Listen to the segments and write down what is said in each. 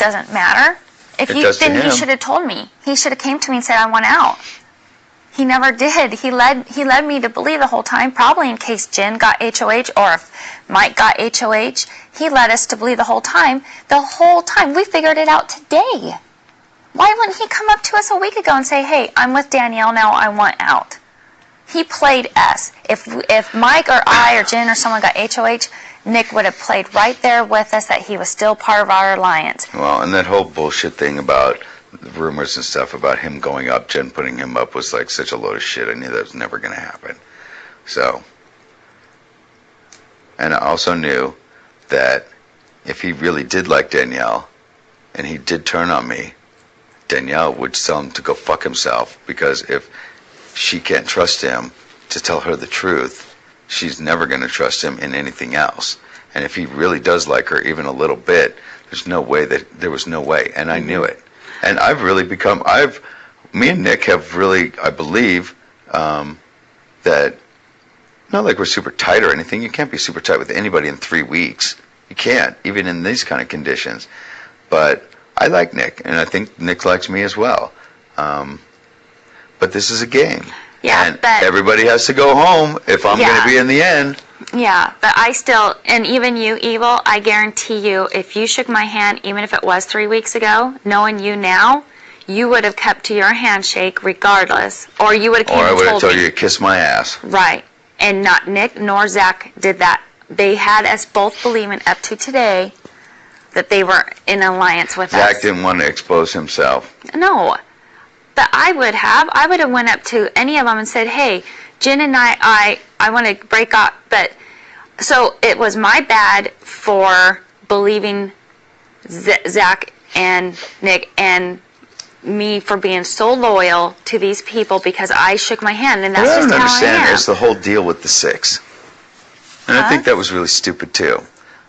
doesn't matter. If It you does to then him. he should have told me. He should have came to me and said, I want out. He never did. He led me to believe the whole time, probably in case Jen got HOH or if Mike got HOH. He led us to believe the whole time. The whole time. We figured it out today. Why wouldn't he come up to us a week ago and say, hey, I'm with Danielle now, I want out? He played us. If Mike or I or Jen or someone got HOH, Nick would have played right there with us that he was still part of our alliance. Well, and that whole bullshit thing about the rumors and stuff about him going up, Jen putting him up, was like such a load of shit. I knew that was never going to happen. So, and I also knew that if he really did like Danielle and he did turn on me, Danielle would tell him to go fuck himself, because if she can't trust him to tell her the truth, she's never going to trust him in anything else. And if he really does like her even a little bit, there was no way, and I knew it. And I've really become, me and Nick have really, I believe, that, not like we're super tight or anything. You can't be super tight with anybody in 3 weeks. You can't, even in these kind of conditions. But I like Nick, and I think Nick likes me as well. But this is a game. Yeah, and but everybody has to go home if I'm going to be in the end. Yeah, but I still, and even you, Evil, I guarantee you, if you shook my hand, even if it was 3 weeks ago, knowing you now, you would have kept to your handshake regardless, or you would have came and told me. Or I would have told you to kiss my ass. Right, and not Nick nor Zach did that. They had us both believing up to today that they were in alliance with us. Zach didn't want to expose himself. No, but I would have went up to any of them and said, hey, Jen and I want to break up. But so it was my bad for believing Zach and Nick, and me for being so loyal to these people because I shook my hand, and that's just how I am. What I don't understand is the whole deal with the 6. And I think that was really stupid too.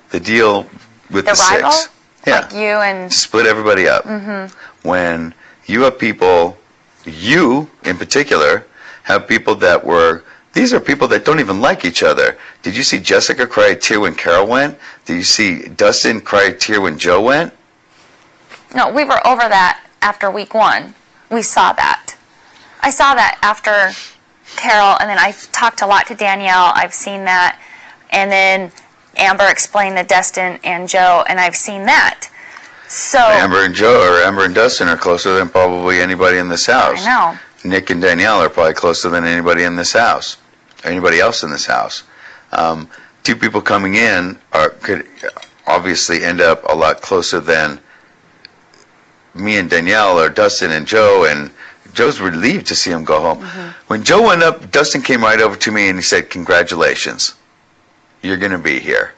The deal with the rival? 6. Yeah. Like you and... Split everybody up. Mm-hmm. When you have people, you in particular, have people that were... These are people that don't even like each other. Did you see Jessica cry a tear when Carol went? Did you see Dustin cry a tear when Joe went? No, we were over that after week 1. We saw that. I saw that after Carol, and then I talked a lot to Danielle. I've seen that. And then Amber explained to Dustin and Joe, and I've seen that. So Amber and Dustin are closer than probably anybody in this house. I know. Nick and Danielle are probably closer than anybody in this house. Anybody else in this house. 2 people coming in could obviously end up a lot closer than me and Danielle or Dustin and Joe, and Joe's relieved to see him go home. Mm-hmm. When Joe went up, Dustin came right over to me and he said, congratulations, you're going to be here.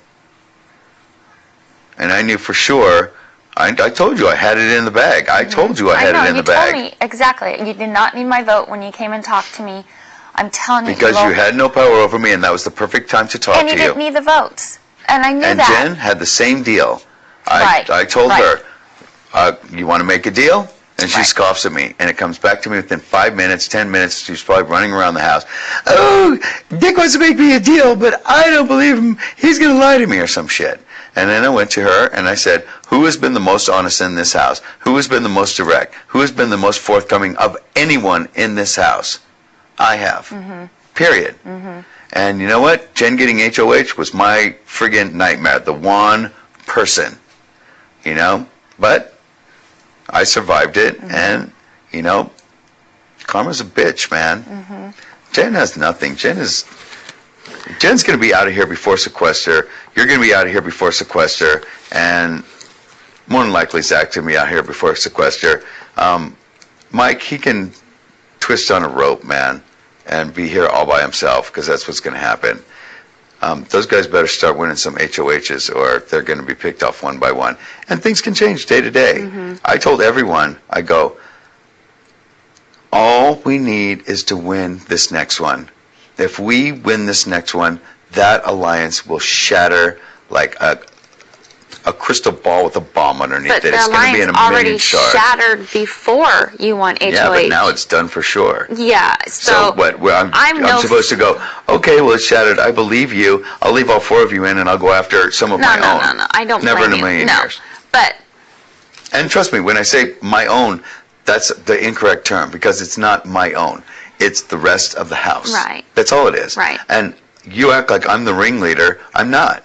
And I knew for sure, I told you I had it in the bag. I told you I had it in the bag. You told me, exactly. You did not need my vote when you came and talked to me. I'm telling you. Because you had no power over me, and that was the perfect time to talk to you. And you didn't need the votes. And I knew that. And Jen had the same deal. I told her, you want to make a deal? And she scoffs at me, and it comes back to me within 5 minutes, 10 minutes. She's probably running around the house. Oh, Dick wants to make me a deal, but I don't believe him. He's going to lie to me or some shit. And then I went to her and I said, who has been the most honest in this house? Who has been the most direct? Who has been the most forthcoming of anyone in this house? I have. Mm-hmm. Period. Mm-hmm. And you know what? Jen getting HOH was my friggin' nightmare. The one person. You know? But I survived it, and, you know, karma's a bitch, man. Mm-hmm. Jen has nothing. Jen's going to be out of here before sequester. You're going to be out of here before sequester, and more than likely Zach's going to be out here before sequester. Mike, he can twist on a rope, man, and be here all by himself, because that's what's going to happen. Those guys better start winning some HOHs, or they're going to be picked off one by one. And things can change day to day. Mm-hmm. I told everyone, I go, all we need is to win this next one. If we win this next one, that alliance will shatter like a crystal ball with a bomb underneath it. It's going to be in a million shards. But the alliance already shattered before you won HOH. Yeah, but now it's done for sure. Yeah, so what? I'm supposed to go, okay, well, it's shattered. I believe you. I'll leave all 4 of you in, and I'll go after some of my own. No. I don't Never blame in a million you. years. But And trust me, when I say my own, that's the incorrect term, because it's not my own. It's the rest of the house. Right. That's all it is. Right. And you act like I'm the ringleader. I'm not.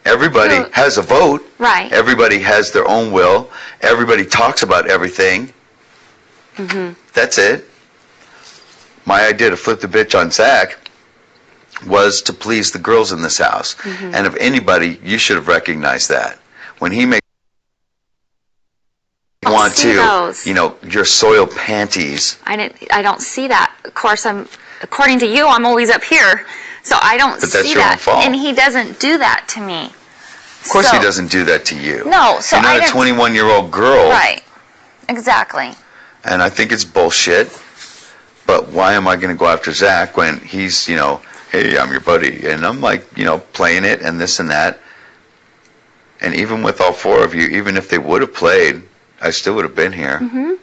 Everybody has a vote. Right. Everybody has their own will. Everybody talks about everything. Mm-hmm. That's it. My idea to flip the bitch on Zach was to please the girls in this house. Mm-hmm. And if anybody, you should have recognized that. When he makes want to, those. Your soiled panties. I don't see that. Of course, according to you, I'm always up here, so I don't But that's see your that. own fault. And he doesn't do that to me. Of course he doesn't do that to you. No, so you're not a 21-year-old girl. Right. Exactly. And I think it's bullshit. But why am I going to go after Zach when he's, hey, I'm your buddy, and I'm like, playing it and this and that. And even with all four of you, even if they would have played, I still would have been here. Mm-hmm.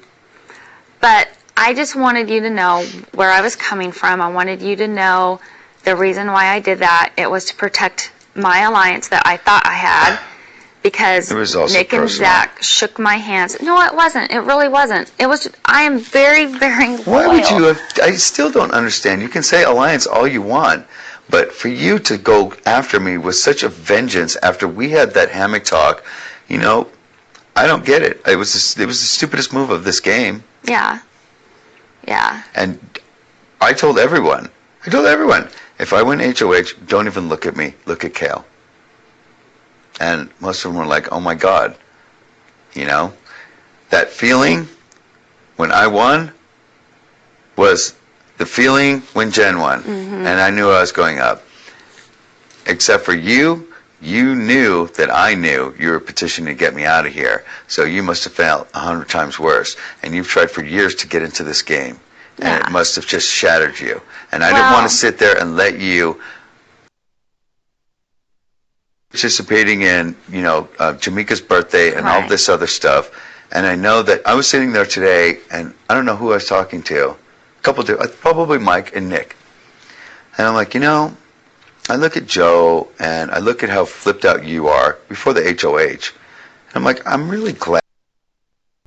But I just wanted you to know where I was coming from. I wanted you to know the reason why I did that. It was to protect my alliance that I thought I had, because Nick and Zach shook my hands. No, it wasn't. It really wasn't. It was. I am very, very loyal. Why would you have? I still don't understand. You can say alliance all you want, but for you to go after me with such a vengeance after we had that hammock talk, I don't get it. It was the stupidest move of this game. Yeah. Yeah. And I told everyone, if I win HOH, don't even look at me. Look at Kail. And most of them were like, oh my God. That feeling when I won was the feeling when Jen won. Mm-hmm. And I knew I was going up. Except for you knew that I knew you were petitioning to get me out of here. So you must have felt 100 times worse. And you've tried for years to get into this game. And it must have just shattered you. And I didn't want to sit there and let you participating in, Jamaica's birthday and all this other stuff. And I know that I was sitting there today, and I don't know who I was talking to. Probably Mike and Nick. And I'm like, I look at Joe, and I look at how flipped out you are before the HOH. And I'm like, I'm really glad